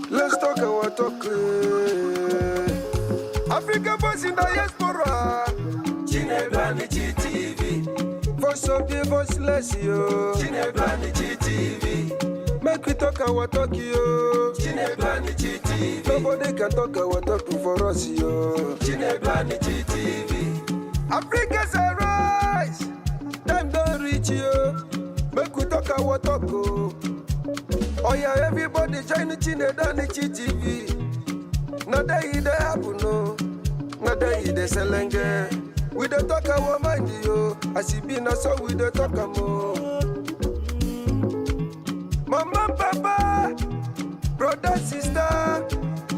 Let's talk our talk. Africa voice in diaspora. Chinebani TV. Voice of the voiceless, yo. Chinebani TV. Make we talk our talk, yo. Chinebani TV. Nobody can talk our talk for us, yo. Chinebani TV. Africa's a rise. Time don't reach, yo. Make we talk our talk, oh. Oh yeah, everybody join the Chinebani TV. Now they happen, no. Now they selenge. We don't talk our mind, yo. As it be now, so we don't talk more. Mama, papa, brother, sister,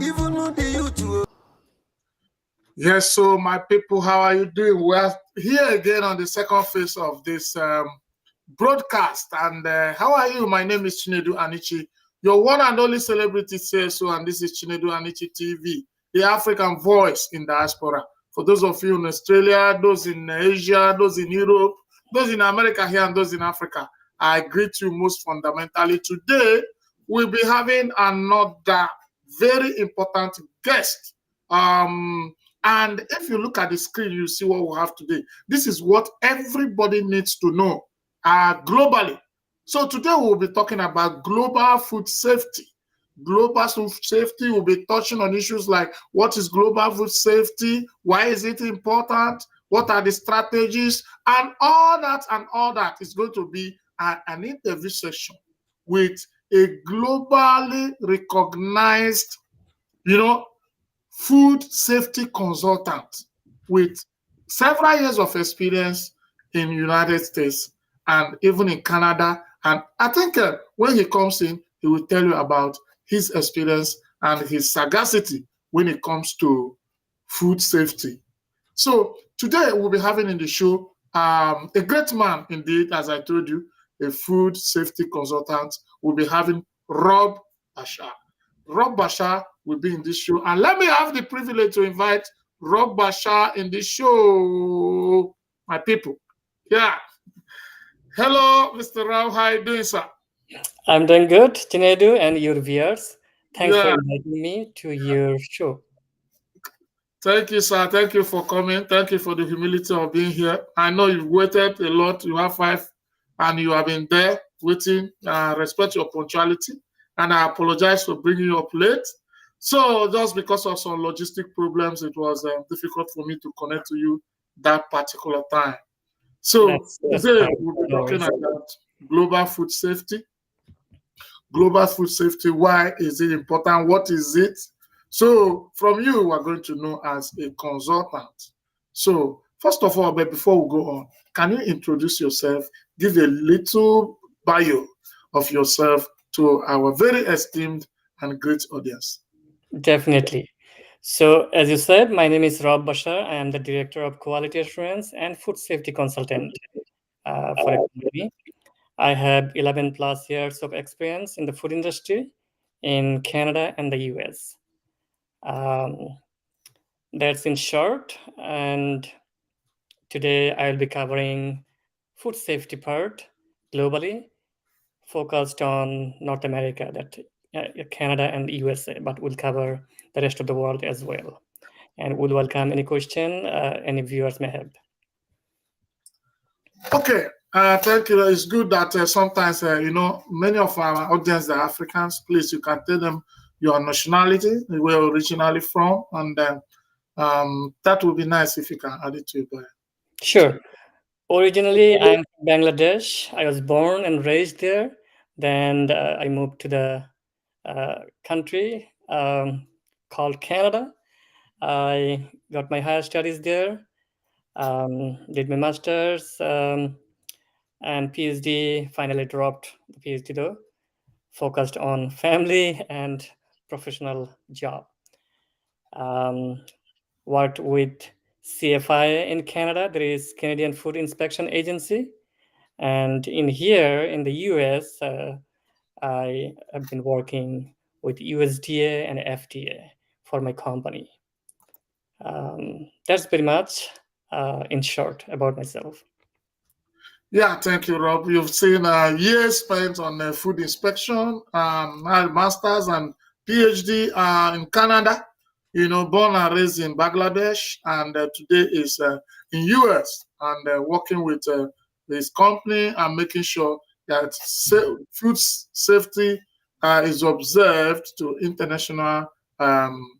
even the youth. Yes, so my people, how are you doing? We're here again on the second phase of this broadcast. And how are you? My name is Chinedu Anichi, your one and only celebrity CSO, and this is Chinedu Anichi TV, the African voice in diaspora. For those of you in Australia, those in Asia, those in Europe, those in America here, and those in Africa, I greet you most fundamentally. Today, we'll be having another very important guest. And if you look at the screen, you see what we have today. This is what everybody needs to know globally. So today we'll be talking about global food safety. Global food safety will be touching on issues like what is global food safety, why is it important, what are the strategies, and all that is going to be an interview session with a globally recognized, food safety consultant with several years of experience in the United States and even in Canada. And I think when he comes in, he will tell you about his experience and his sagacity when it comes to food safety. So today we'll be having in the show a great man indeed, as I told you, a food safety consultant. We'll be having Rob Bashar. Rob Bashar will be in this show. And let me have the privilege to invite Rob Bashar in this show, my people. Yeah. Hello, Mr. Rob. How are you doing, sir? I'm doing good, Chinedu, and your viewers. Thanks for inviting me to your show. Thank you, sir. Thank you for coming. Thank you for the humility of being here. I know you've waited a lot. You have 5, and you have been there waiting. Respect your punctuality. And I apologize for bringing you up late. So just because of some logistic problems, it was difficult for me to connect to you that particular time. So today we'll be talking about global food safety. Global food safety, why is it important? What is it? So from you, we're going to know as a consultant. So first of all, but before we go on, can you introduce yourself, give a little bio of yourself to our very esteemed and great audience? Definitely. So as you said, my name is Rob Bashar. I am the Director of Quality Assurance and Food Safety Consultant for a company. I have 11 plus years of experience in the food industry in Canada and the US. That's in short. And today I'll be covering food safety part globally, focused on North America, that Canada and USA, but we'll cover the rest of the world as well. And we'll welcome any question any viewers may have. Okay. Thank you. It's good that sometimes, many of our audience are Africans. Please, you can tell them your nationality, where you're originally from, and that would be nice if you can add it to your bio. Sure. Originally, I'm from Bangladesh. I was born and raised there. Then I moved to the country called Canada. I got my higher studies there, did my master's and PhD, finally dropped the PhD though, focused on family and professional job. Worked with CFI in Canada. There is Canadian Food Inspection Agency. And in here in the US, I have been working with USDA and FDA for my company. That's pretty much in short about myself. Yeah, thank you, Rob. You've seen years spent on food inspection, masters and PhD in Canada. Born and raised in Bangladesh, and today is in US and working with his company and making sure that food safety is observed to international um,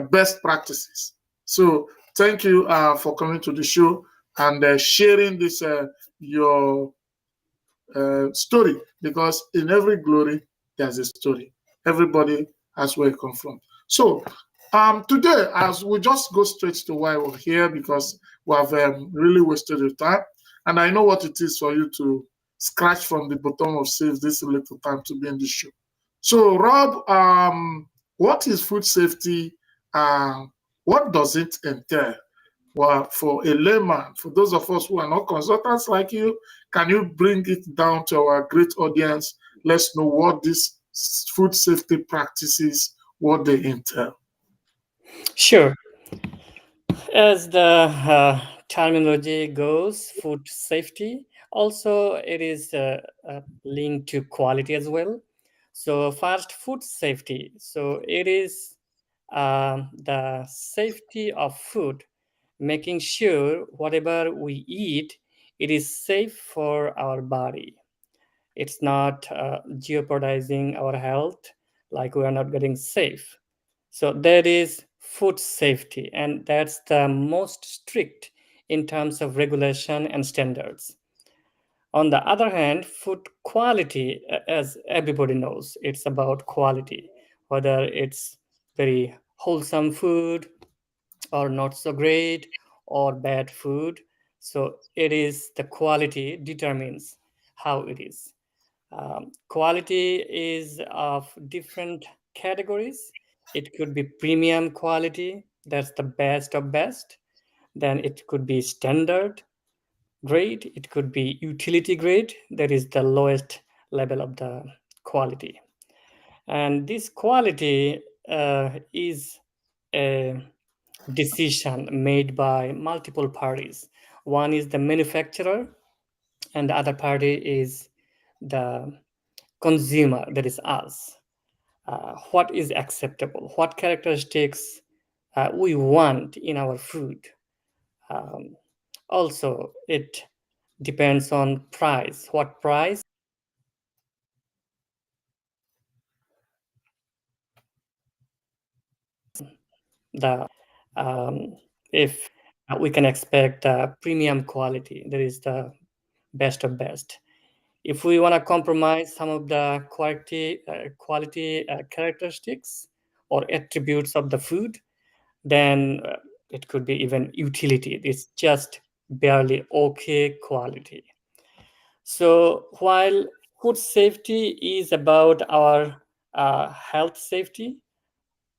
best practices. So, thank you for coming to the show and sharing this your story, because in every glory there's a story. Everybody has where it comes from. So today, as we just go straight to why we're here, because we have really wasted your time, and I know what it is for you to scratch from the bottom of save this little time to be in the show. So Rob, what is food safety? What does it entail? Well, for a layman, for those of us who are not consultants like you, can you bring it down to our great audience? Let's know what these food safety practices, what they entail. Sure. As the terminology goes, food safety, also it is linked to quality as well. So, first, food safety. So, it is the safety of food, making sure whatever we eat, it is safe for our body. It's not jeopardizing our health, like we are not getting safe. So that is food safety, and that's the most strict in terms of regulation and standards. On the other hand, food quality, as everybody knows, it's about quality, whether it's very wholesome food or not so great or bad food. So it is the quality determines how it is. Quality is of different categories. It could be premium quality, that's the best of best. Then it could be standard grade. It could be utility grade, that is the lowest level of the quality. And this quality is a decision made by multiple parties. One is the manufacturer, and the other party is the consumer, that is us. What is acceptable, what characteristics we want in our food. Um, Also, it depends on price. What price? The if we can expect premium quality, that is the best of best. If we want to compromise some of the quality characteristics or attributes of the food, then it could be even utility. It's just barely okay quality. So while food safety is about our health safety,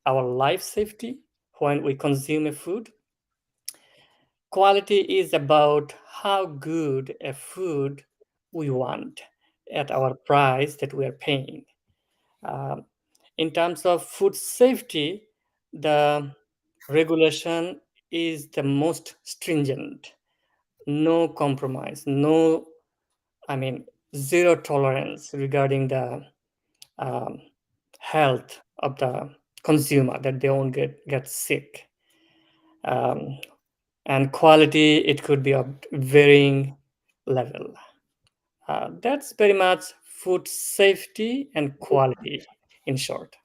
our life safety when we consume a food, quality is about how good a food we want at our price that we are paying. Um, in terms of food safety, the regulation is the most stringent. No compromise, no, I mean, zero tolerance regarding the um, health of the consumer, that they won't get sick. Um, and quality, it could be of varying level. That's very much food safety and quality in short.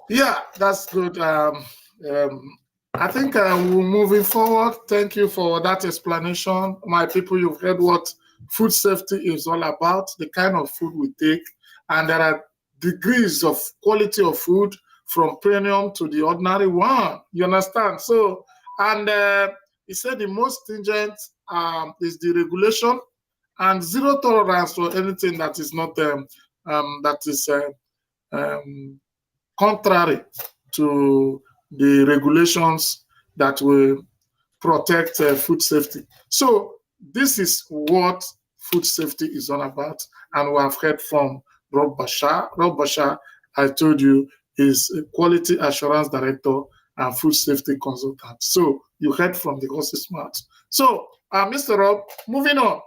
Yeah, that's good. I think we're moving forward. Thank you for that explanation. My people, you've heard what food safety is all about, the kind of food we take, and there are degrees of quality of food from premium to the ordinary one. You understand? So, and he said the most stringent is the regulation and zero tolerance for anything that is not that is um, contrary to the regulations that will protect food safety. So this is what food safety is all about, and we have heard from Rob Bashar. Rob Bashar, I told you, is a quality assurance director and food safety consultant. So you heard from the horse's mouth. So, Mr. Rob, moving on.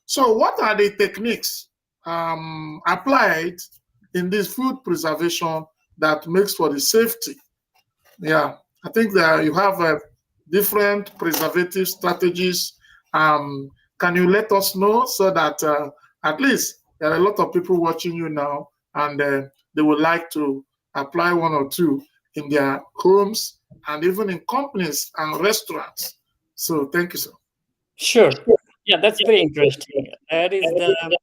So, what are the techniques applied in this food preservation that makes for the safety? Yeah, I think that you have different preservative strategies. Can you let us know so that at least there are a lot of people watching you now and they would like to apply one or two in their homes and even in companies and restaurants. So thank you, sir. Sure. Yeah, that's very interesting. That is the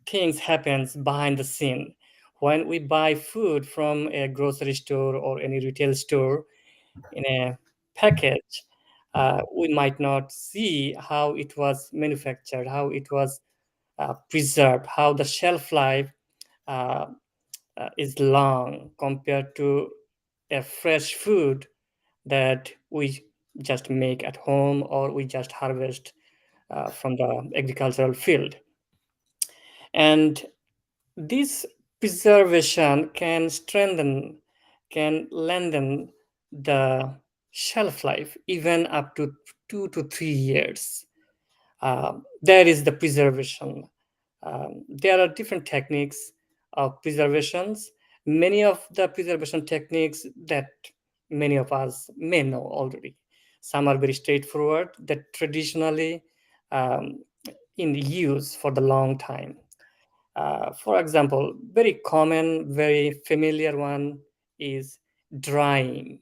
things happens behind the scene. When we buy food from a grocery store or any retail store in a package, we might not see how it was manufactured, how it was preserved, how the shelf life uh, is long compared to a fresh food that we just make at home or we just harvest from the agricultural field. And this preservation can strengthen, can lengthen the shelf life even up to 2 to 3 years. That is the preservation. There are different techniques of preservations. Many of the preservation techniques that many of us may know already. Some are very straightforward that traditionally um, in use for the long time. For example, very common, very familiar one is drying.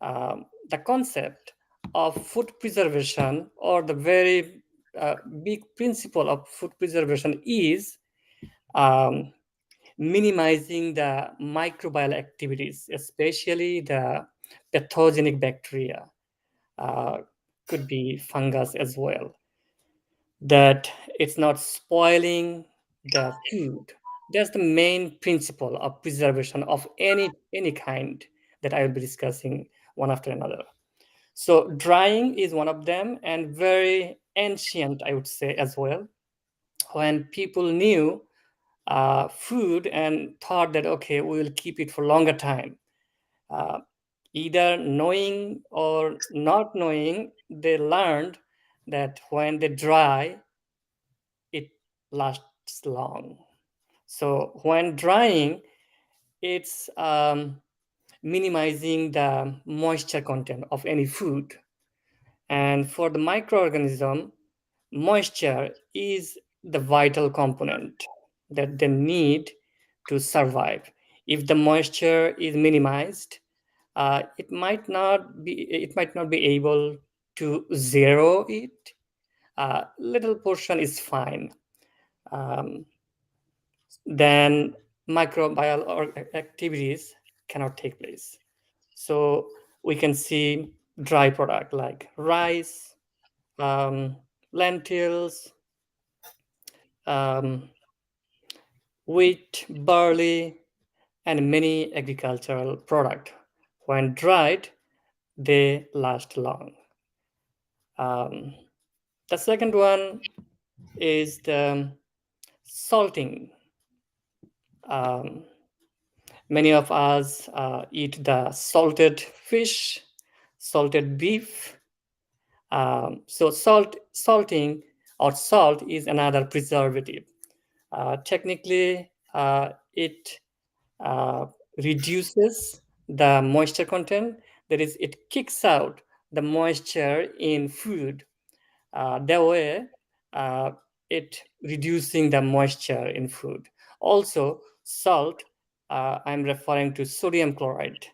The concept of food preservation, or the very big principle of food preservation, is um, minimizing the microbial activities, especially the pathogenic bacteria, uh, could be fungus as well, that it's not spoiling the food. That's the main principle of preservation of any kind that I will be discussing one after another. So drying is one of them, and very ancient, I would say, as well. When people knew food and thought that, okay, we will keep it for longer time. Uh, Either knowing or not knowing, they learned that when they dry, it lasts long. So when drying, it's minimizing the moisture content of any food. And for the microorganism, moisture is the vital component that they need to survive. If the moisture is minimized, it might not be able to zero it. Little portion is fine. Um, then microbial or activities cannot take place. So we can see dry product like rice, um, lentils, um, wheat, barley, and many agricultural product. When dried, they last long. Um, the second one is the salting. Um, Many of us eat the salted fish, salted beef. Salting or salt is another preservative. Technically, it uh, reduces the moisture content. That is, it kicks out the moisture in food. That way, uh, it reducing the moisture in food. Also, salt, I'm referring to sodium chloride.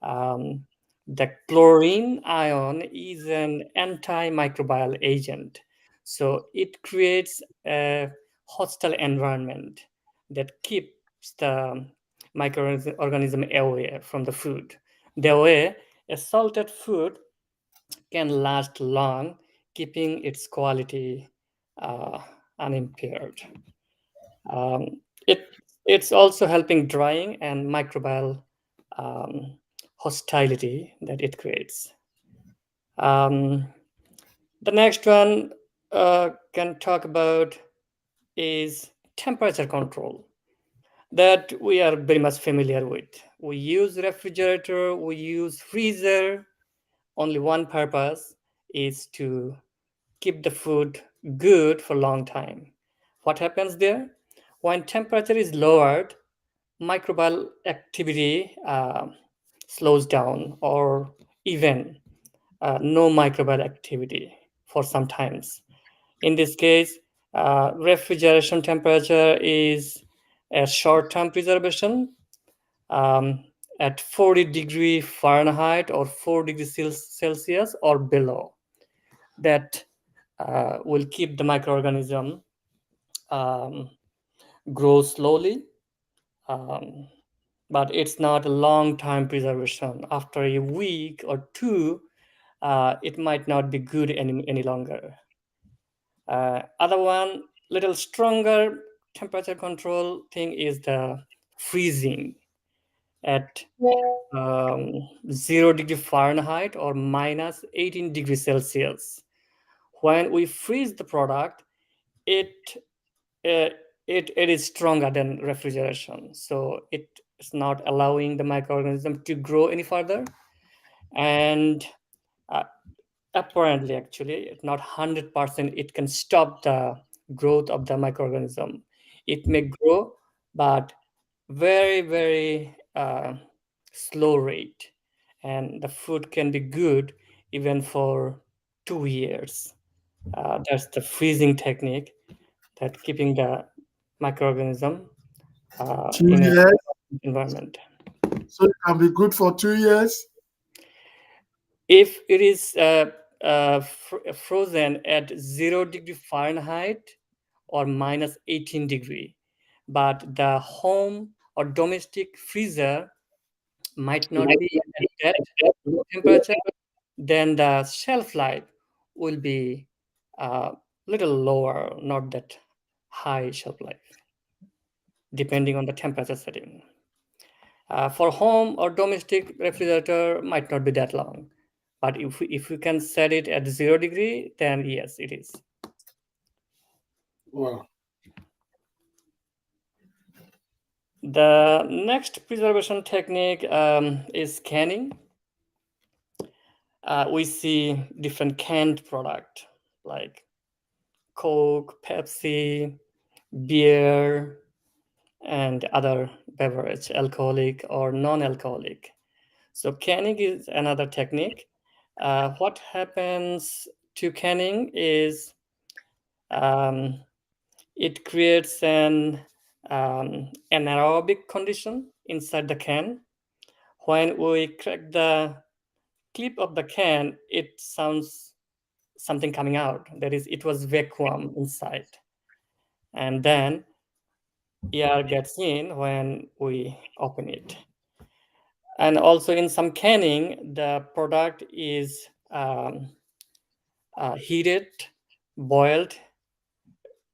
Um, the chlorine ion is an antimicrobial agent. So it creates a hostile environment that keeps the microorganism away from the food. The way a salted food can last long, keeping its quality uh, unimpaired. Um, it's also helping drying and microbial hostility that it creates. Um, the next one can talk about is temperature control that we are very much familiar with. We use refrigerator, we use freezer. Only one purpose is to keep the food good for a long time. What happens there? When temperature is lowered, microbial activity slows down, or even no microbial activity for some times. In this case, refrigeration temperature is a short-term preservation um, at 40 degree Fahrenheit or 4 degrees Celsius or below. That will keep the microorganism um, grow slowly, um, but it's not a long time preservation. After a week or two, it might not be good any longer. Other one, little stronger temperature control thing is the freezing at 0 degree Fahrenheit or minus 18 degrees Celsius. When we freeze the product, it uh, it is stronger than refrigeration, so it is not allowing the microorganism to grow any further. And uh, apparently, actually, not 100%, it can stop the growth of the microorganism. It may grow, but very, very slow rate, and the food can be good even for 2 years. That's the freezing technique, that keeping the microorganism Two in a years. environment. So it can be good for 2 years. If it is frozen at 0 degree Fahrenheit or minus 18 degree, but the home or domestic freezer might not be at that low temperature, then the shelf life will be little lower, not that high shelf life, depending on the temperature setting. For home or domestic refrigerator might not be that long, but if you can set it at 0 degree, then yes, it is. Wow. The next preservation technique is canning. We see different canned product like Coke, Pepsi, beer, and other beverage, alcoholic or non-alcoholic. So canning is another technique. What happens to canning is um, it creates an anaerobic condition inside the can. When we crack the clip of the can, it sounds something coming out. That is, it was vacuum inside. And then air gets in when we open it. And also in some canning, the product is heated, boiled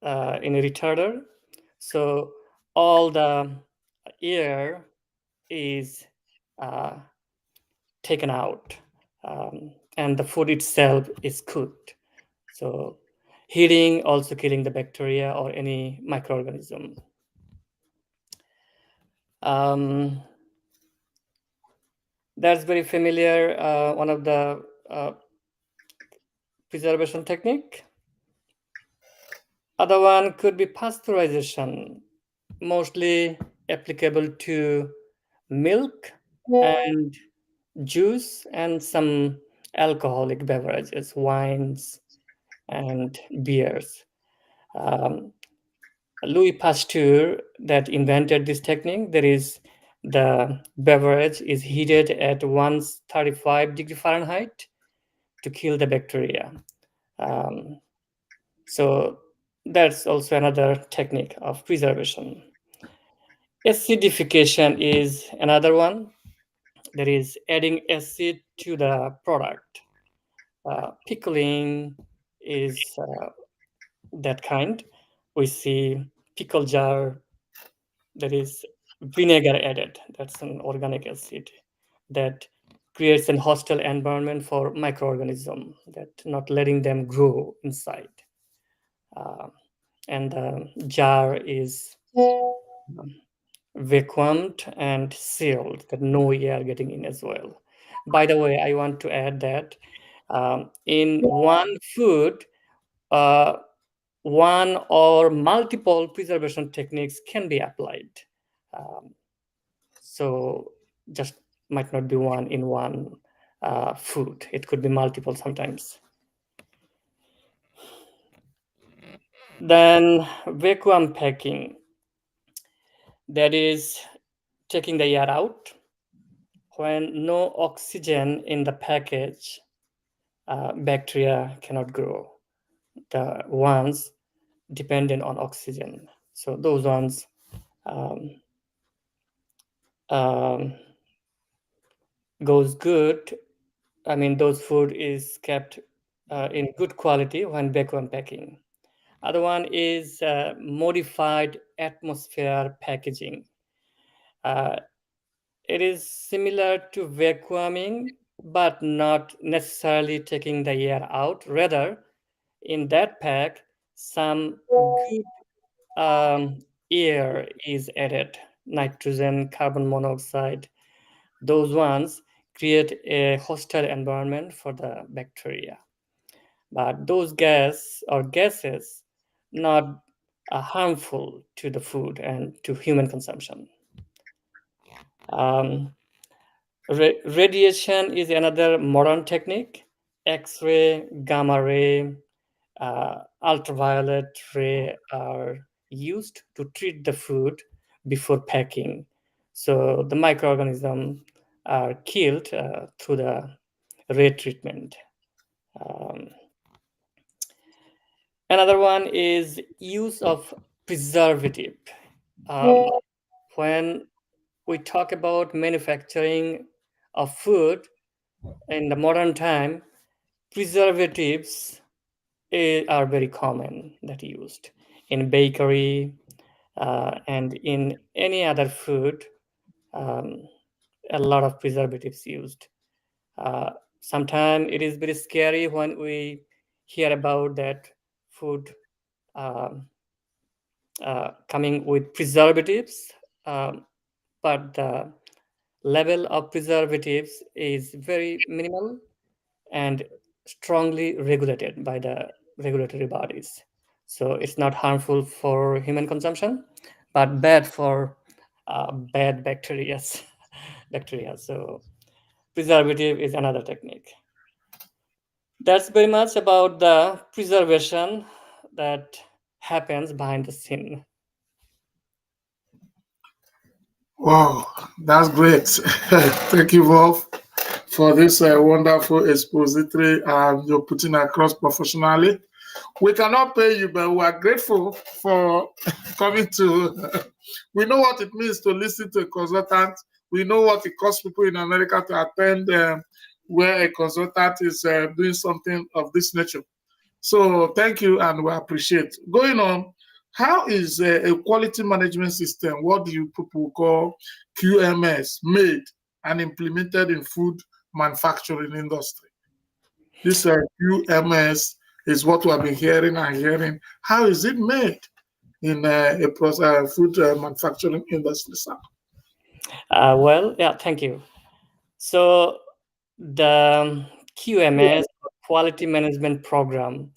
in a retarder. So all the air is uh, taken out, and the food itself is cooked. So heating also killing the bacteria or any microorganism. That's very familiar, one of the preservation technique. Other one could be pasteurization, mostly applicable to milk and juice and some alcoholic beverages, wines and beers. Louis Pasteur that invented this technique. There is the beverage is heated at 135 degree Fahrenheit to kill the bacteria. So that's also another technique of preservation. Acidification is another one. There is adding acid to the product. Pickling is that kind. We see pickle jar, there is vinegar added. That's an organic acid that creates an hostile environment for microorganism, that not letting them grow inside. And the jar is vacuumed and sealed, that no air getting in as well. By the way, I want to add that in one food, uh, one or multiple preservation techniques can be applied. Um, so just might not be one in one food. It could be multiple sometimes. Then vacuum packing, that is taking the air out. When no oxygen in the package, bacteria cannot grow. The ones dependent on oxygen. So those ones um, um, goes good. I mean, those food is kept in good quality when vacuum packing. Other one is modified atmosphere packaging. Uh, it is similar to vacuuming, but not necessarily taking the air out. Rather, in that pack, some good air is added, nitrogen, carbon monoxide. Those ones create a hostile environment for the bacteria. But those gases not harmful to the food and to human consumption. Um, Radiation is another modern technique. X-ray, gamma ray, ultraviolet ray are used to treat the food before packing. So the microorganisms are killed through the ray treatment. Um, Another one is use of preservative. Um, when we talk about manufacturing of food in the modern time, preservatives are very common that used in bakery and in any other food. Um, a lot of preservatives used. Sometimes it is very scary when we hear about that food um, coming with preservatives, but the level of preservatives is very minimal and strongly regulated by the regulatory bodies. So it's not harmful for human consumption, but bad for bad bacteria. bacteria. So preservative is another technique. That's very much about the preservation that happens behind the scene. Wow, that's great. Thank you, Wolf, for this wonderful expository you're putting across professionally. We cannot pay you, but we are grateful for coming to. We know what it means to listen to a consultant. We know what it costs people in America to attend where a consultant is doing something of this nature. So thank you, and we appreciate. Going on, how is a quality management system, what do you people call QMS, made and implemented in food manufacturing industry? This QMS is what we have been hearing and hearing. How is it made in a food manufacturing industry, sir? Well, yeah, thank you. So the QMS, Quality Management Program,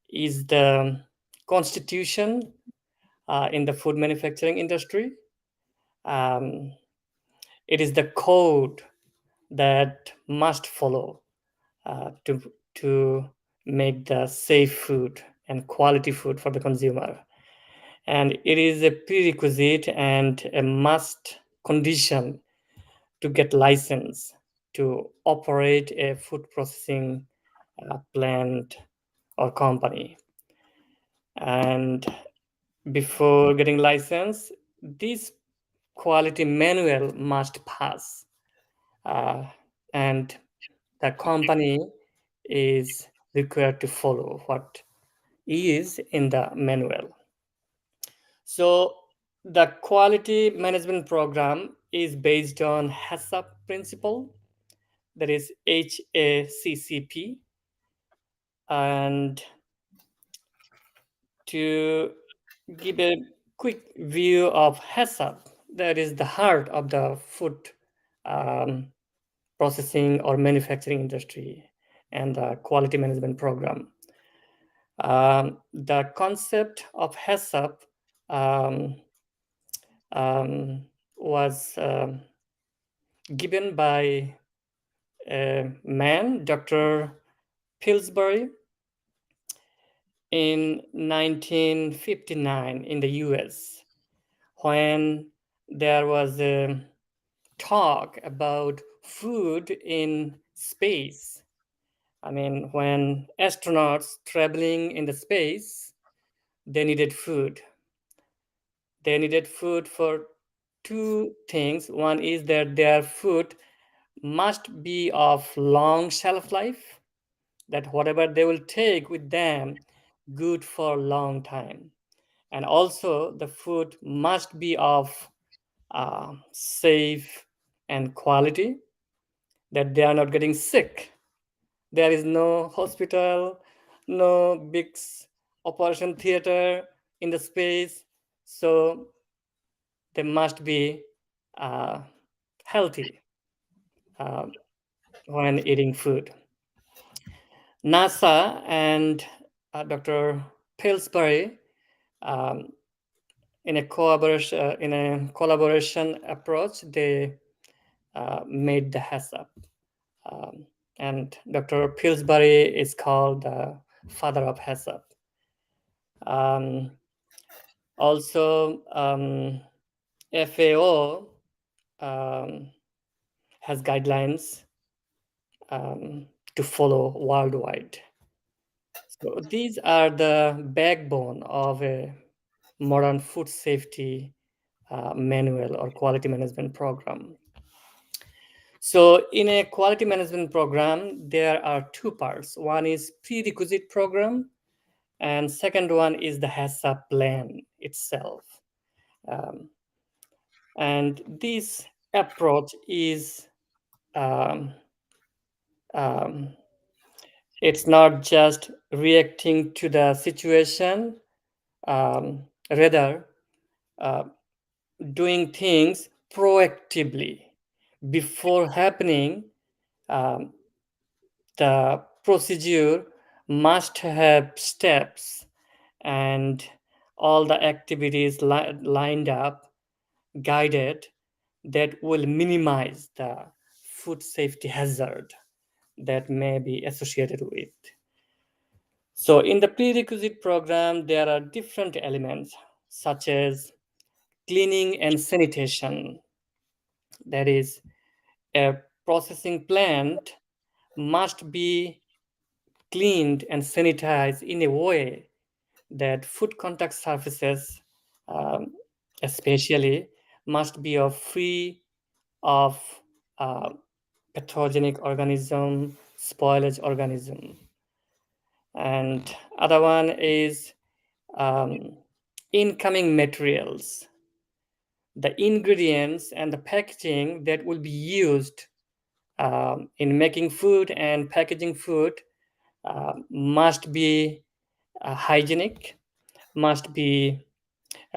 is the constitution in the food manufacturing industry. Um, it is the code that must follow to make the safe food and quality food for the consumer. And it is a prerequisite and a must condition to get license to operate a food processing plant or company. And before getting license, this quality manual must pass, and the company is required to follow what is in the manual. So the quality management program is based on HACCP principle, that is HACCP. And to give a quick view of HACCP, that is the heart of the food processing or manufacturing industry and the quality management program. The concept of HACCP was given by a man, Dr. Pillsbury, in 1959 in the US, when there was a talk about food in space. I mean, when astronauts traveling in the space, they needed food. They needed food for two things. One is that their food must be of long shelf life, that whatever they will take with them, good for a long time. And also the food must be of safe and quality, that they are not getting sick. There is no hospital, no big operation theater in the space, so they must be healthy when eating food. NASA and Dr. Pillsbury, um, in a collaboration approach, they made the HACCP. And Dr. Pillsbury is called the father of HACCP. Also, FAO has guidelines to follow worldwide. So these are the backbone of a modern food safety manual or quality management program. So in a quality management program, there are two parts. One is prerequisite program, and second one is the HACCP plan itself. And this approach is it's not just reacting to the situation, rather doing things proactively before happening. The procedure must have steps and all the activities lined up, guided, that will minimize the food safety hazard that may be associated with. So in the prerequisite program, there are different elements such as cleaning and sanitation. That is, a processing plant must be cleaned and sanitized in a way that food contact surfaces, especially, must be free of pathogenic organism, spoilage organism. And other one is incoming materials. The ingredients and the packaging that will be used in making food and packaging food must be hygienic, must be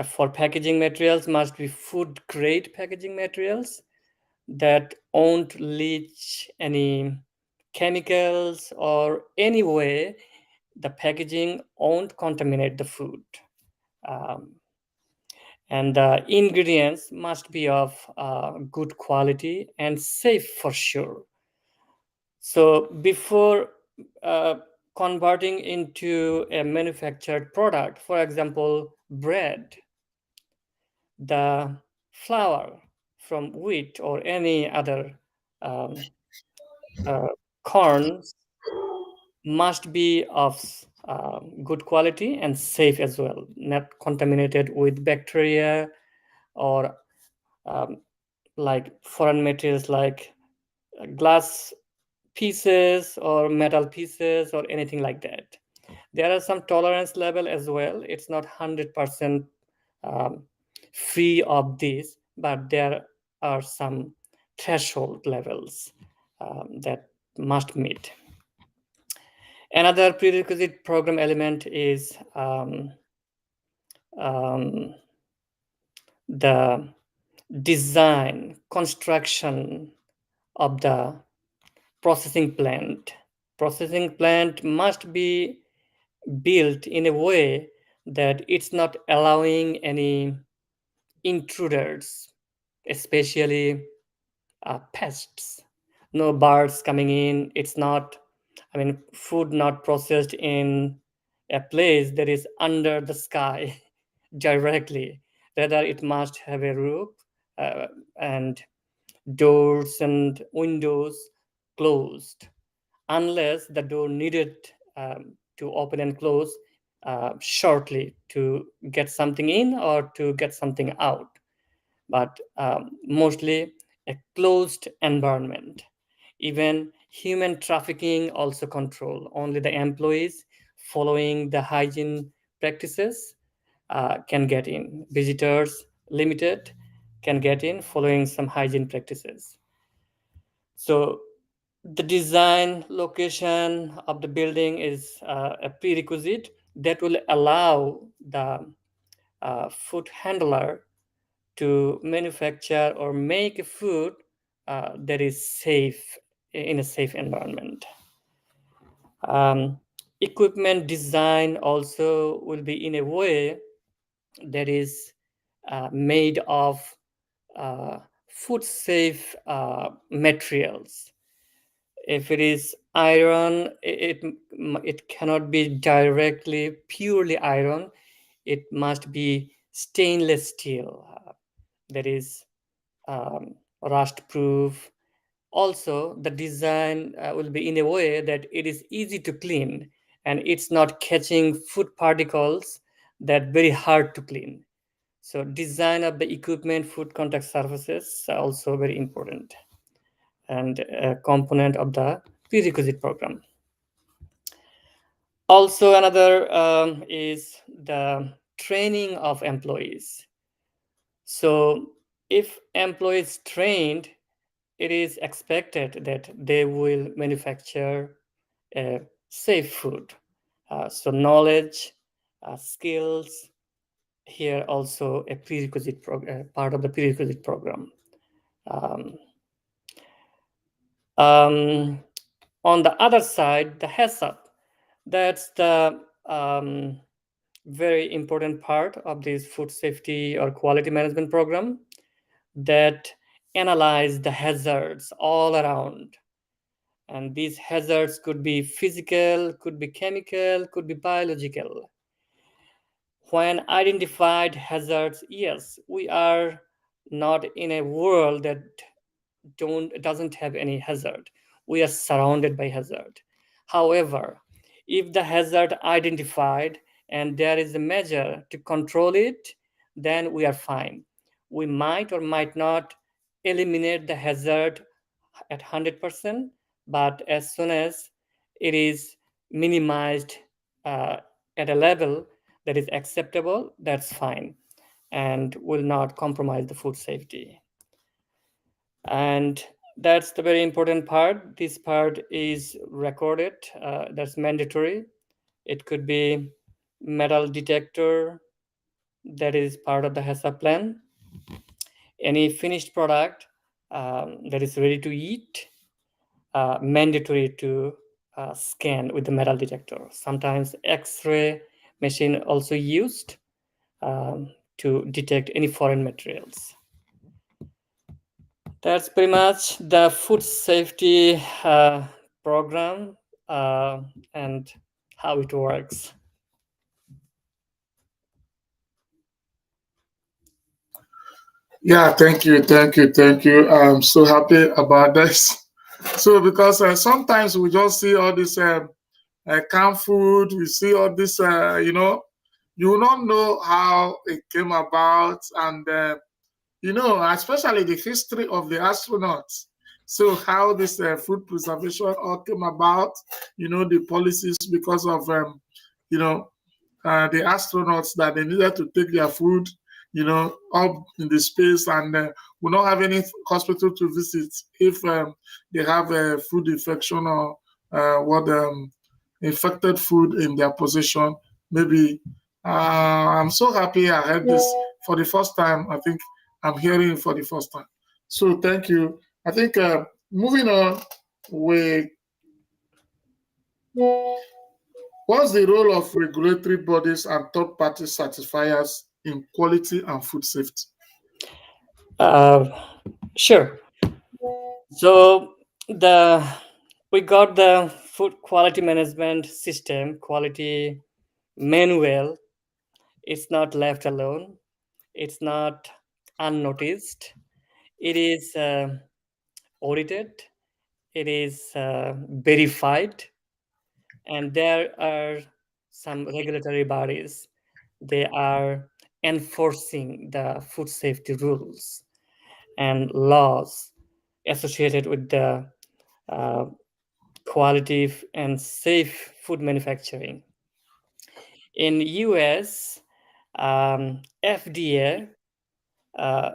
for packaging materials, must be food grade packaging materials that won't leach any chemicals, or any way the packaging won't contaminate the food. And the ingredients must be of good quality and safe for sure. So before converting into a manufactured product, for example, bread, the flour from wheat or any other corn must be of good quality and safe as well, not contaminated with bacteria or like foreign materials like glass pieces or metal pieces or anything like that. There are some tolerance level as well. It's not 100% free of this, but there are some threshold levels that must meet. Another prerequisite program element is the design, construction of the processing plant. Processing plant must be built in a way that it's not allowing any intruders, especially pests. No birds coming in. It's not, food not processed in a place that is under the sky directly. Rather, it must have a roof and doors and windows closed, unless the door needed to open and close shortly to get something in or to get something out, but mostly a closed environment. Even human trafficking also control. Only the employees following the hygiene practices can get in. Visitors limited can get in following some hygiene practices. So the design location of the building is a prerequisite that will allow the food handler to manufacture or make a food that is safe in a safe environment. Um, Equipment design also will be in a way that is made of food safe materials. If it is iron, it cannot be directly purely iron. It must be stainless steel that is rust proof. Also, the design will be in a way that it is easy to clean and it's not catching food particles that very hard to clean. So design of the equipment, food contact surfaces are also very important and a component of the prerequisite program. Also, another is the training of employees. So if employees trained, it is expected that they will manufacture safe food. So knowledge, skills, here also a prerequisite part of the prerequisite program. On the other side, the HACCP, that's the very important part of this food safety or quality management program that analyze the hazards all around. And these hazards could be physical, could be chemical, could be biological. When identified hazards, yes, we are not in a world that doesn't have any hazard. We are surrounded by hazard. However, if the hazard identified and there is a measure to control it, then we are fine. We might or might not eliminate the hazard at 100%, but as soon as it is minimized at a level that is acceptable, that's fine and will not compromise the food safety. And that's the very important part. This part is recorded, that's mandatory. It could be metal detector, that is part of the HACCP plan. Any finished product that is ready to eat, mandatory to scan with the metal detector. Sometimes X-ray machine also used to detect any foreign materials. That's pretty much the food safety program and how it works. Yeah, thank you, thank you, thank you. I'm so happy about this. So, because sometimes we just see all this canned food, we see all this, you will not know how it came about, and especially the history of the astronauts. So, how this food preservation all came about, the policies because of, the astronauts that they needed to take their food, up in the space, and will not have any hospital to visit if they have a food infection or what infected food in their possession. Maybe I'm so happy I heard this for the first time. I think I'm hearing it for the first time. So thank you. I think moving on, what's the role of regulatory bodies and third-party certifiers in quality and food safety? Sure. So we got the food quality management system, quality manual. It's not left alone. It's not unnoticed. It is audited. It is verified, and there are some regulatory bodies. They are enforcing the food safety rules and laws associated with the uh, quality and safe food manufacturing. In US, FDA uh,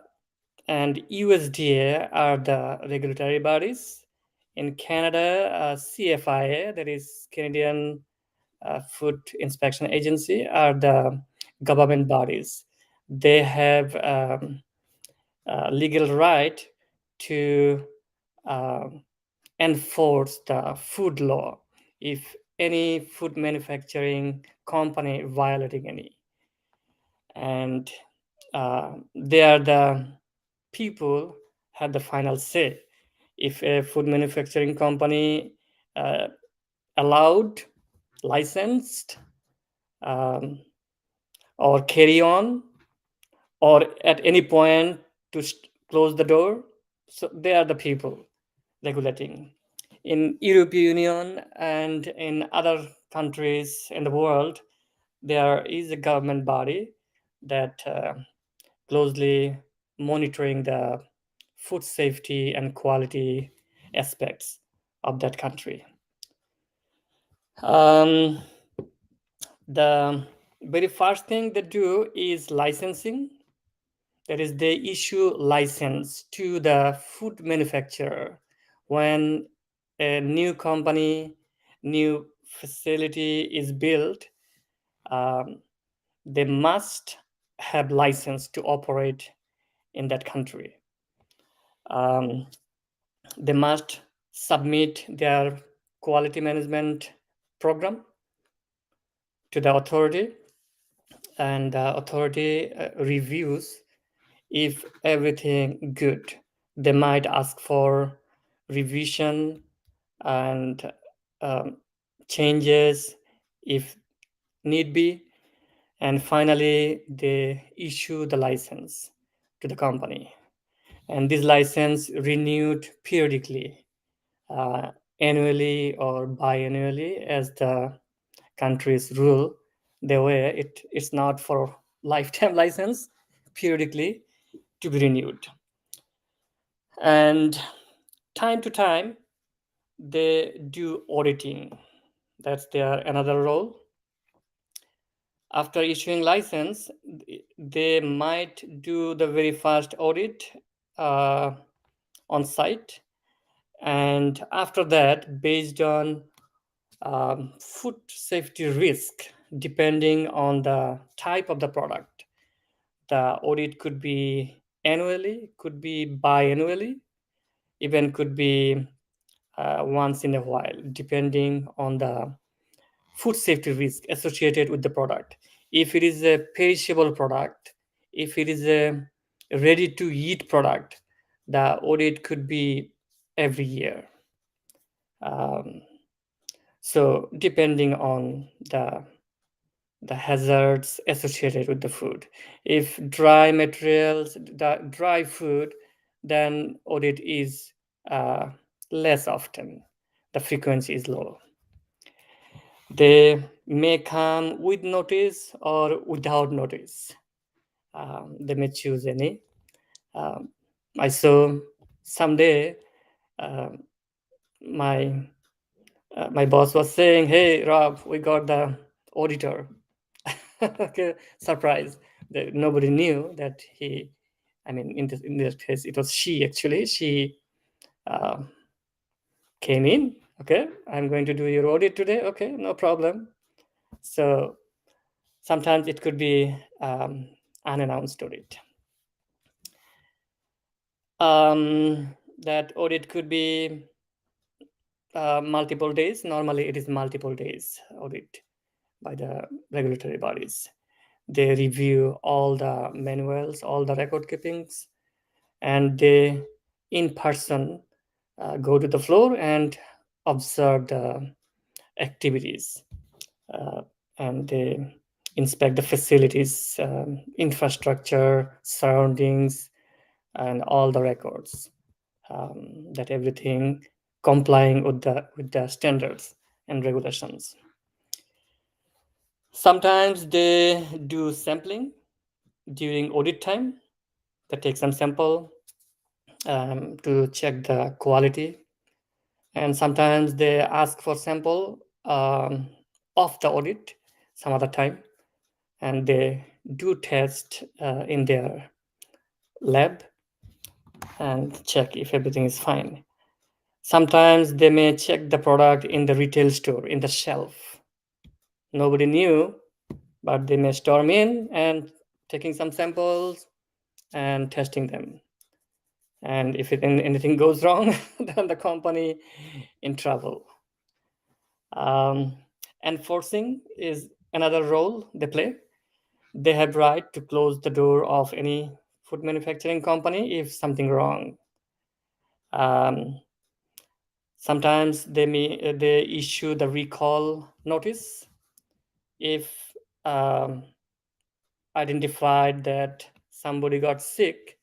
and USDA are the regulatory bodies. In Canada, CFIA, that is Canadian Food Inspection Agency, are the government bodies. They have legal right to um, enforce the food law if any food manufacturing company violating any. And they are the people have the final say. If a food manufacturing company uh, allowed, licensed, um, or carry on, or at any point to close the door, so they are the people regulating. In European Union and in other countries in the world, there is a government body that closely monitoring the food safety and quality aspects of that country. Um, the very first thing they do is licensing. That is, they issue license to the food manufacturer when a new company, new facility is built. Um, they must have license to operate in that country. Um, they must submit their quality management program to the authority, and the authority reviews if everything good. They might ask for revision and changes if need be, and finally they issue the license to the company, and this license renewed periodically, uh, annually or biannually as the country's rule. The way it's not for lifetime license, periodically to be renewed. And time to time they do auditing. That's their another role. After issuing license, they might do the very first audit uh, on site, and after that, based on food safety risk, depending on the type of the product, the audit could be annually, could be biannually, even could be once in a while, depending on the food safety risk associated with the product. If it is a perishable product, if it is a ready to eat product, the audit could be every year. Um, so depending on the hazards associated with the food. If dry materials, the dry food, then audit is less often. The frequency is low. They may come with notice or without notice. They may choose any. Um, I saw someday my my boss was saying, "Hey, Rob, we got the auditor." Okay, surprise! Nobody knew that he. I mean, in this case, it was she. Actually, she uh, came in. Okay, I'm going to do your audit today. Okay, no problem. So sometimes it could be unannounced audit. That audit could be multiple days. Normally, it is multiple days audit by the regulatory bodies. They review all the manuals, all the record keepings, and they in person go to the floor and observe the activities, and they inspect the facilities, infrastructure, surroundings, and all the records, that everything complying with the standards and regulations. Sometimes they do sampling during audit time. They take some sample to check the quality, and sometimes they ask for sample of the audit some other time, and they do test in their lab and check if everything is fine. Sometimes they may check the product in the retail store in the shelf. Nobody knew, but they may storm in and taking some samples and testing them. And if anything goes wrong, then the company in trouble. Enforcing is another role they play. They have right to close the door of any food manufacturing company if something wrong. Um, Sometimes they issue the recall notice if identified that somebody got sick.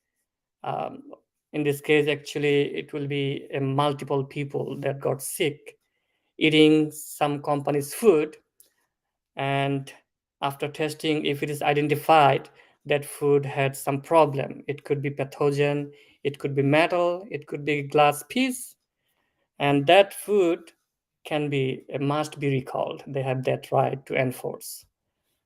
Um, in this case, actually, it will be multiple people that got sick eating some company's food, and after testing, if it is identified that food had some problem, it could be pathogen, it could be metal, it could be glass piece, and that food must be recalled. They have that right to enforce.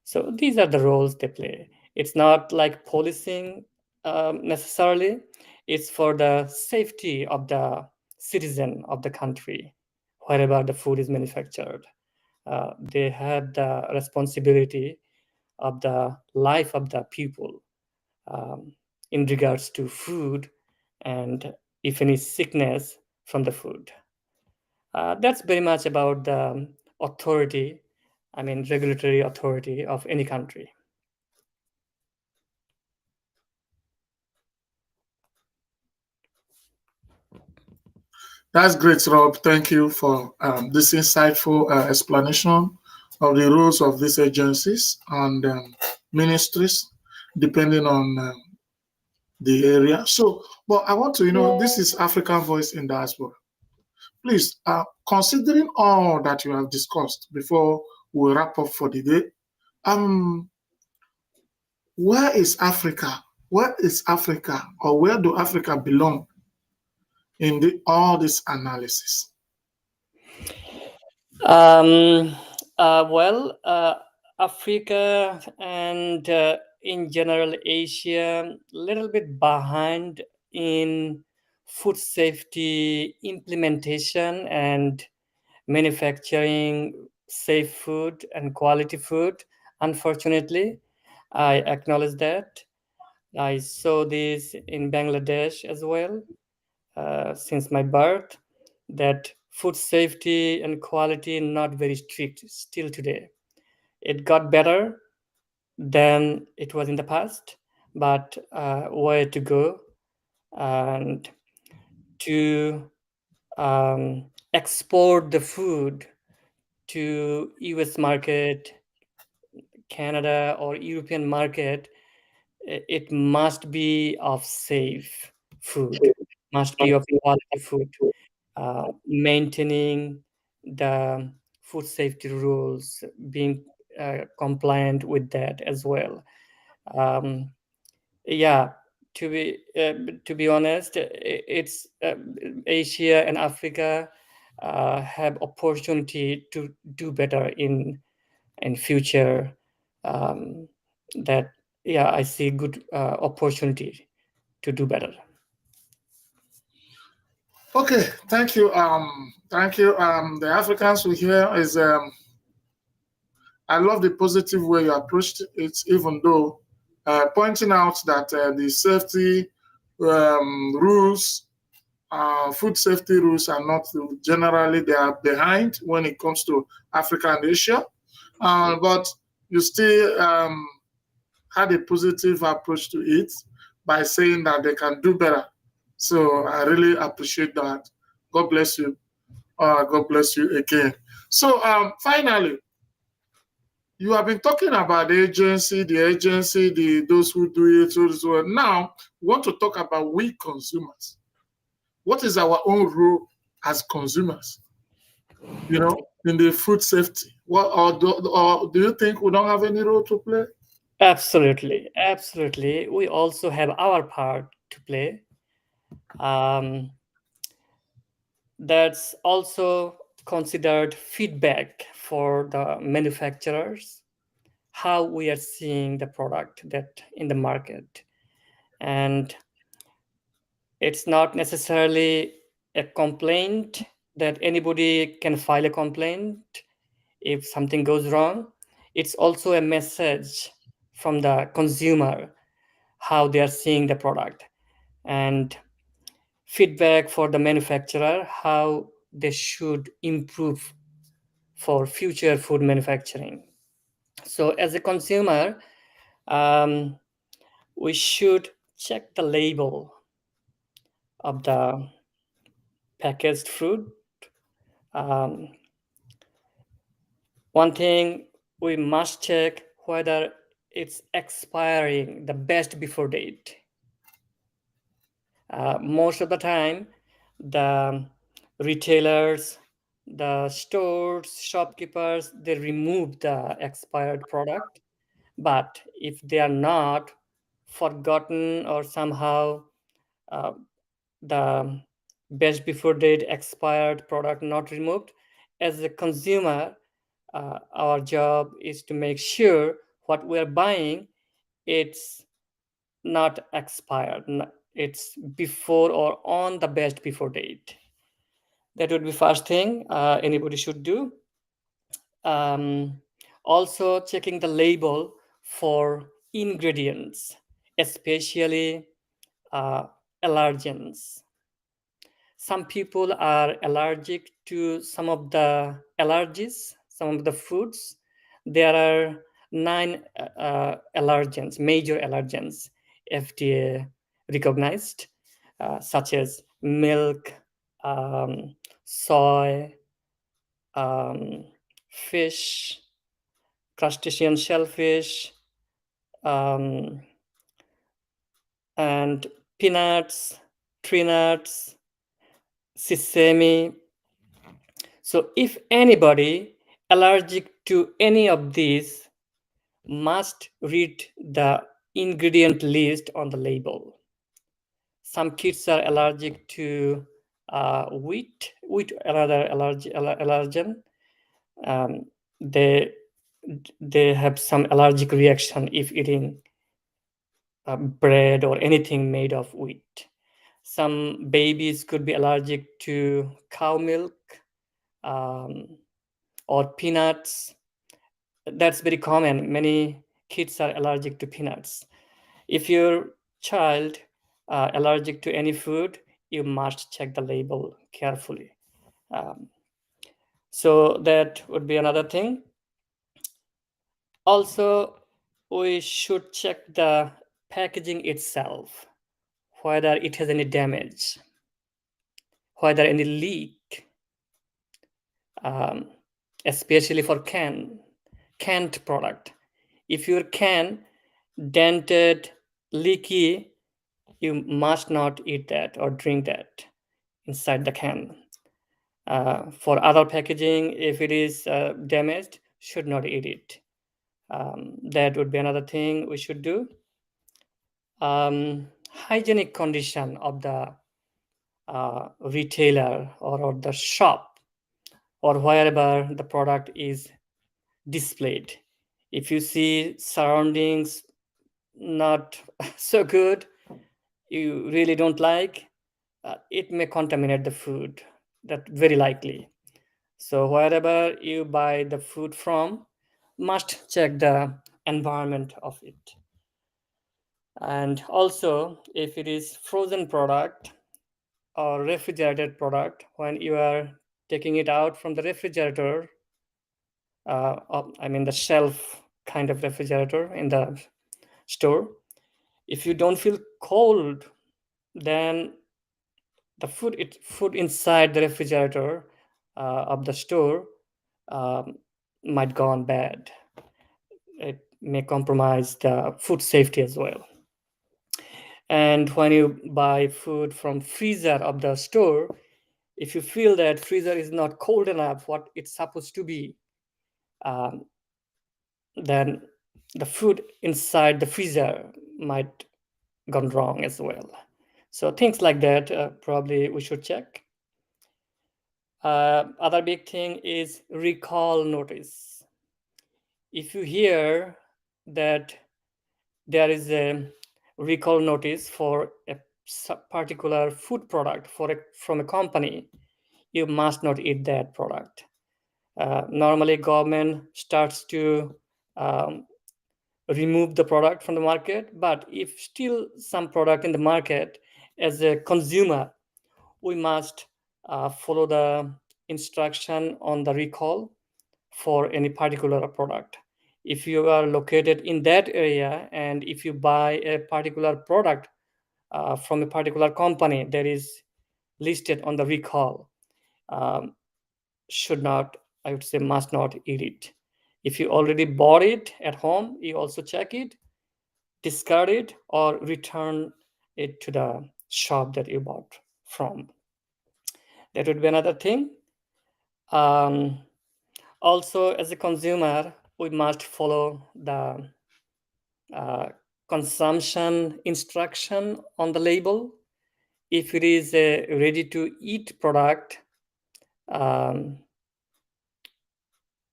So these are the roles they play. It's not like policing necessarily. It's for the safety of the citizen of the country wherever the food is manufactured. They have the responsibility of the life of the people, in regards to food and if any sickness from the food. That's very much about the authority, I mean, regulatory authority of any country. That's great, Rob. Thank you for this insightful explanation of the roles of these agencies and ministries, depending on the area. So, but I want to, this is African Voice in Diaspora. Please, considering all that you have discussed before we wrap up for the day, where is Africa? Where is Africa, or where do Africa belong in all this analysis? Well, Africa and in general Asia, little bit behind in food safety implementation and manufacturing safe food and quality food. Unfortunately, I acknowledge that. I saw this in Bangladesh as well, since my birth, that food safety and quality not very strict still today. It got better than it was in the past, but way to go, and to export the food to US market, Canada or European market, it must be of safe food, must be of quality food, maintaining the food safety rules, being compliant with that as well. Um, yeah, to be honest, it's Asia and Africa have opportunity to do better in future. That yeah, I see good opportunity to do better. Okay, thank you. Thank you. The Africans we hear is I love the positive way you approached it, even though pointing out that the safety rules, food safety rules are not generally, they are behind when it comes to Africa and Asia. But you still had a positive approach to it by saying that they can do better. So I really appreciate that. God bless you. God bless you again. So finally, you have been talking about the agency, those who do it. So now, we want to talk about we consumers. What is our own role as consumers? You know, in the food safety. Or do you think we don't have any role to play? Absolutely, absolutely. We also have our part to play. Um, that's also considered feedback for the manufacturers, how we are seeing the product that in the market. And it's not necessarily a complaint that anybody can file a complaint if something goes wrong. It's also a message from the consumer how they are seeing the product, and feedback for the manufacturer how they should improve for future food manufacturing. So as a consumer, um, we should check the label of the packaged food. um, One thing, we must check whether it's expiring the best before date. Most of the time, the retailers, the stores, shopkeepers, they remove the expired product. But if they are not forgotten or somehow uh, the best before date expired product not removed, as a consumer, our job is to make sure what we are buying, it's not expired, it's before or on the best before date. That would be first thing anybody should do. Also checking the label for ingredients, especially uh, allergens. Some people are allergic to some of the allergies, some of the foods. There are 9 allergens, major allergens, FDA recognized, such as milk, soy, um, fish, crustacean shellfish, um, and peanuts, tree nuts, sesame. So if anybody allergic to any of these, must read the ingredient list on the label. Some kids are allergic to wheat another allergen. Um, they they have some allergic reaction if eating bread or anything made of wheat. Some babies could be allergic to cow milk, um, or peanuts. That's very common. Many kids are allergic to peanuts. If your child allergic to any food, you must check the label carefully. Um, so that would be another thing. Also, we should check the packaging itself, whether it has any damage, whether any leak, especially for canned product. If your can dented, leaky, you must not eat that or drink that inside the can. For other packaging, if it is damaged, should not eat it. That would be another thing we should do. Hygienic condition of the retailer or the shop or wherever the product is displayed. If you see surroundings not so good, you really don't like, it may contaminate the food. That very likely. So wherever you buy the food from, must check the environment of it. And also, if it is frozen product or refrigerated product, when you are taking it out from the refrigerator, I mean the shelf kind of refrigerator in the store, if you don't feel cold, then the food inside the refrigerator of the store um, might go on bad. It may compromise the food safety as well. And when you buy food from freezer of the store, if you feel that freezer is not cold enough what it's supposed to be, um, then the food inside the freezer might gone wrong as well. So things like that probably we should check. Other big thing is recall notice. If you hear that there is a recall notice for a particular food product from a company, you must not eat that product. Normally, government starts to um, remove the product from the market, but if still some product in the market, as a consumer, we must follow the instruction on the recall for any particular product. If you are located in that area and if you buy a particular product from a particular company that is listed on the recall, um, should not, I would say, must not eat it. If you already bought it at home, you also check it, discard it, or return it to the shop that you bought from. That would be another thing. Um, Also, as a consumer, we must follow the uh, consumption instruction on the label. If it is a ready to eat product, um,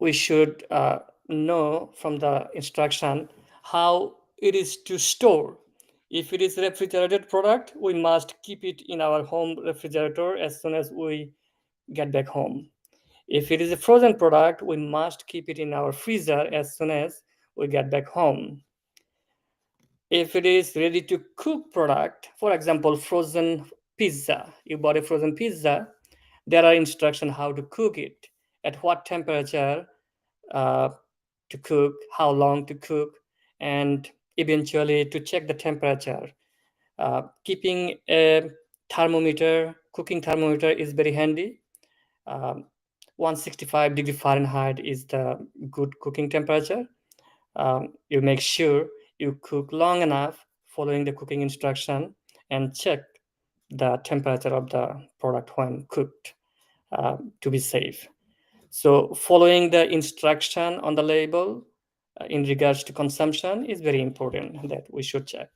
we should know from the instruction how it is to store. If it is refrigerated product, we must keep it in our home refrigerator as soon as we get back home. If it is a frozen product, we must keep it in our freezer as soon as we get back home. If it is ready to cook product, for example, frozen pizza, you bought a frozen pizza, there are instructions how to cook it, at what temperature uh, to cook, how long to cook, and eventually to check the temperature. Keeping a thermometer, cooking thermometer is very handy. Um, 165 degree Fahrenheit is the good cooking temperature. You make sure you cook long enough following the cooking instruction and check the temperature of the product when cooked to be safe. So following the instruction on the label in regards to consumption is very important that we should check.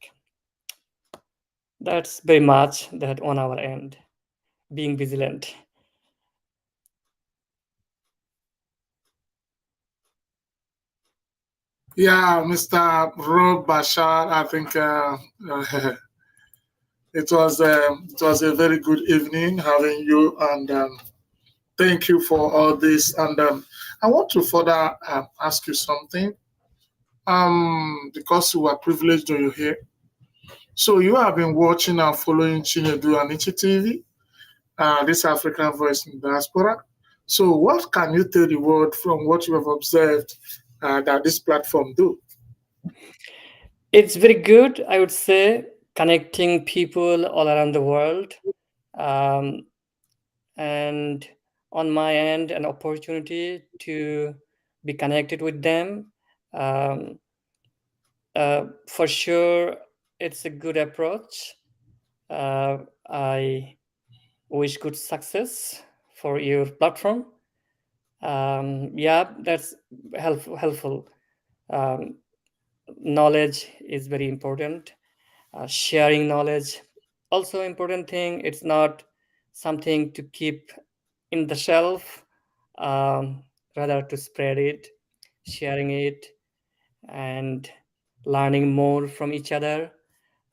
That's very much that on our end, being vigilant. Yeah, Mr. Rob Bashar, I think it was a very good evening having you, and thank you for all this. And I want to further ask you something, because we are privileged to you here. So you have been watching and following Chinedu Anichi TV, this African voice in diaspora. So what can you tell the world from what you have observed that this platform do? It's very good, I would say, connecting people all around the world. Um, and on my end, an opportunity to be connected with them. Um, for sure, it's a good approach. I wish good success for your platform. Yeah, that's helpful. Um, Knowledge is very important. Sharing knowledge also important thing. It's not something to keep in the shelf, um, rather to spread it, sharing it, and learning more from each other.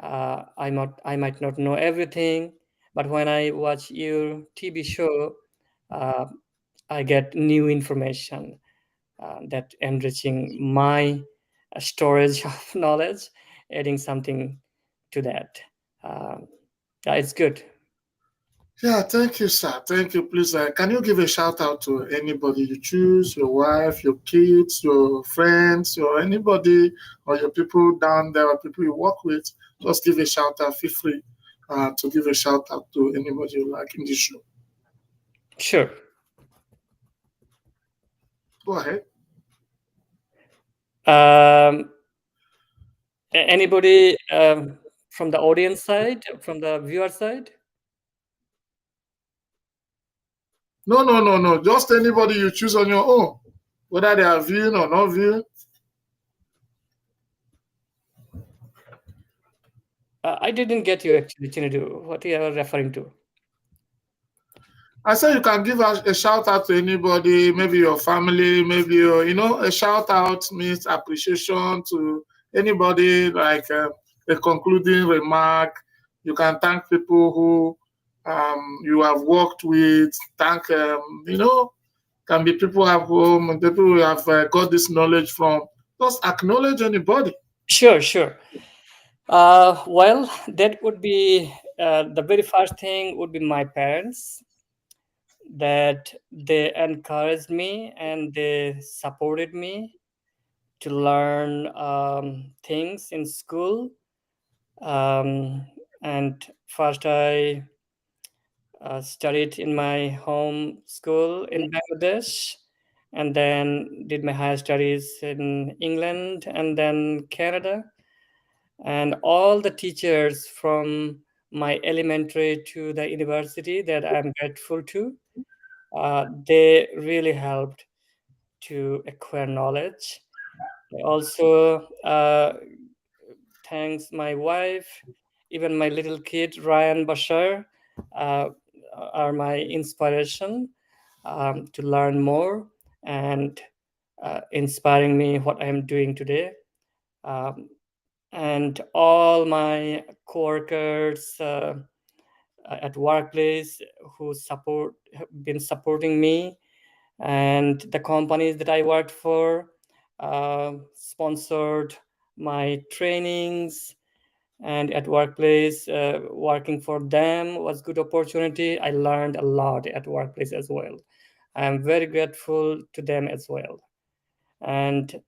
I might not know everything, but when I watch your TV show, uh, I get new information that enriching my storage of knowledge, adding something to that. Yeah, it's good. Yeah, thank you, sir. Thank you. Please, can you give a shout out to anybody you choose, your wife, your kids, your friends, or anybody, or your people down there, or people you work with? Just give a shout out. Feel free to give a shout out to anybody you like in the show. Sure. Go ahead. Anybody from the audience side, from the viewer side? No. Just anybody you choose on your own, whether they are viewing or not viewing. I didn't get you actually, Chinedu. What you are referring to? I said you can give a shout out to anybody, maybe your family, maybe a shout out means appreciation to anybody, like a concluding remark. You can thank people who you have worked with. Thank can be people at home and people who have got this knowledge from. Just acknowledge anybody. Sure. Well, that would be the very first thing would be my parents, that they encouraged me and they supported me to learn things in school. And first I studied in my home school in Bangladesh, and then did my higher studies in England and then Canada. And all the teachers from my elementary to the university that I'm grateful to, they really helped to acquire knowledge. I also thanks my wife, even my little kid Ryan Bashar are my inspiration to learn more and inspiring me what I am doing today. And all my coworkers at workplace who have been supporting me, and the companies that I worked for sponsored my trainings, and at workplace working for them was good opportunity. I learned a lot at workplace as well. I am very grateful to them as well. And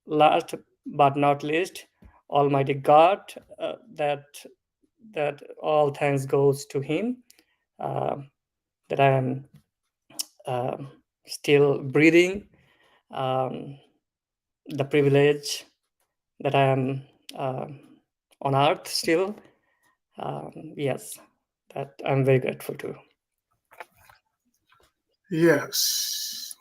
last but not least, Almighty God, that all thanks goes to Him, that I am still breathing, the privilege that I am on earth still. Yes, that I'm very grateful to. Yes,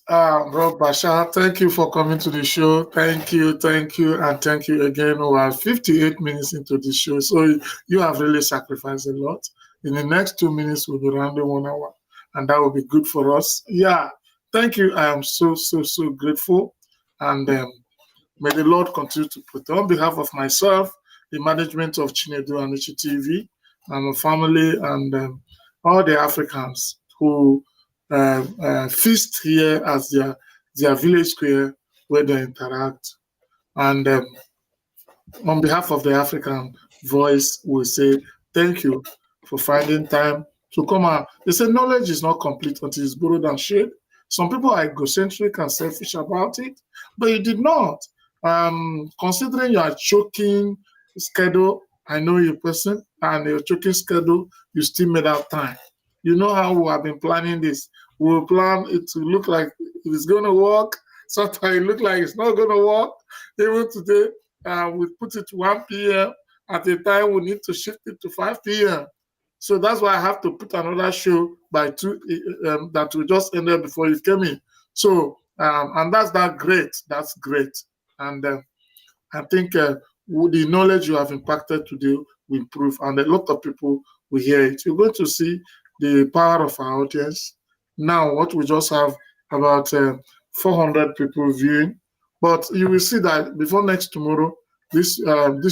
Rob Bashar, thank you for coming to the show. Thank you, and thank you again. We are 58 minutes into the show, so you have really sacrificed a lot. In the next 2 minutes, we'll be rounding 1 hour, and that will be good for us. Yeah, thank you. I am so grateful, and may the Lord continue to put on behalf of myself, the management of Chinedu Anichi TV, and my family, and all the Africans who feast here as their village square where they interact. And on behalf of the African Voice, we say thank you for finding time to come out. They say knowledge is not complete until it's borrowed and shared. Some people are egocentric and selfish about it, but you did not. Considering your choking schedule, I know your person, and your choking schedule, you still made out time. You know how we have been planning this. We will plan it to look like it's going to work. Sometimes it look like it's not going to work. Even today, we put it 1 p.m. At the time, we need to shift it to 5 p.m. So that's why I have to put another show by 2 that we just ended before you came in. So, and that's great. That's great. And I think with the knowledge you have impacted today will improve, and a lot of people will hear it. You're going to see the power of our audience. Now, what we just have about 400 people viewing, but you will see that before next tomorrow, this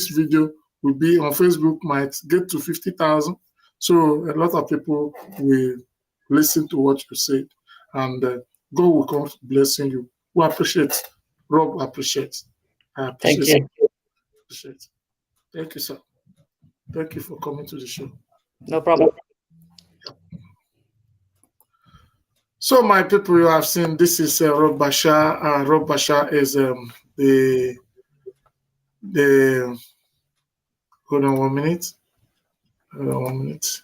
video will be on Facebook, might get to 50,000. So a lot of people will listen to what you said, and God will come blessing you. We appreciate, Rob appreciates. Thank you. Appreciate it. Thank you, sir. Thank you for coming to the show. No problem. So, my people, you have seen this is Rob Bashar. Rob Bashar is the hold on 1 minute. Hold on 1 minute.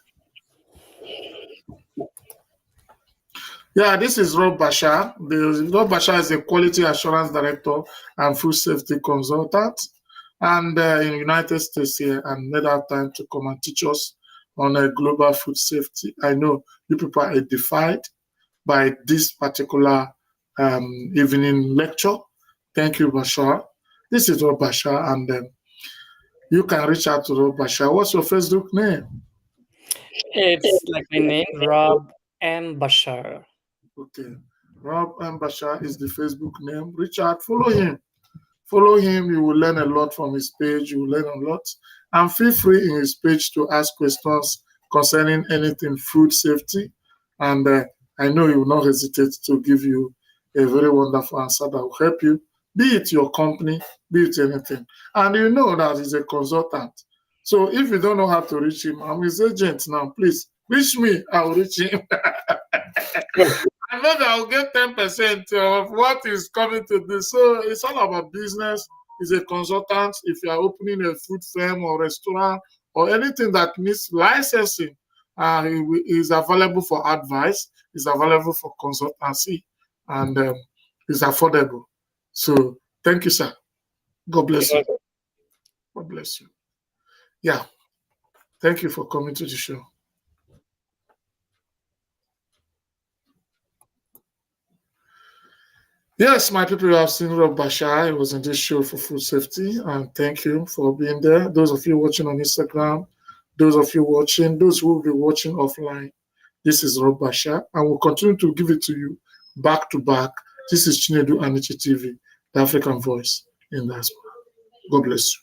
Yeah, this is Rob Bashar. Rob Bashar is a quality assurance director and food safety consultant, and in the United States here, and made out time to come and teach us on global food safety. I know you people are edified by this particular evening lecture. Thank you, Bashar. This is Rob Bashar, and you can reach out to Rob Bashar. What's your Facebook name? It's like my name, Rob M. Bashar. Okay. Rob M. Bashar is the Facebook name. Reach out, follow him. Follow him. You will learn a lot from his page. You will learn a lot. And feel free in his page to ask questions concerning anything food safety. And I know he will not hesitate to give you a very wonderful answer that will help you, be it your company, be it anything. And you know that he's a consultant. So if you don't know how to reach him, I'm his agent now. Please reach me. I'll reach him. I know that I'll get 10% of what is coming to this. So it's all about business. He's a consultant. If you are opening a food firm or restaurant or anything that needs licensing, he is available for advice. He's available for consultancy, and it's affordable. So thank you, sir. God bless you. God bless you. Yeah. Thank you for coming to the show. Yes, my people, you have seen Rob Bashar. He was in this show for food safety, and thank you for being there. Those of you watching on Instagram, those of you watching, those who will be watching offline, this is Rob Bashar, and we'll continue to give it to you back to back. This is Chinedu Anichi TV, the African voice in diaspora. God bless you.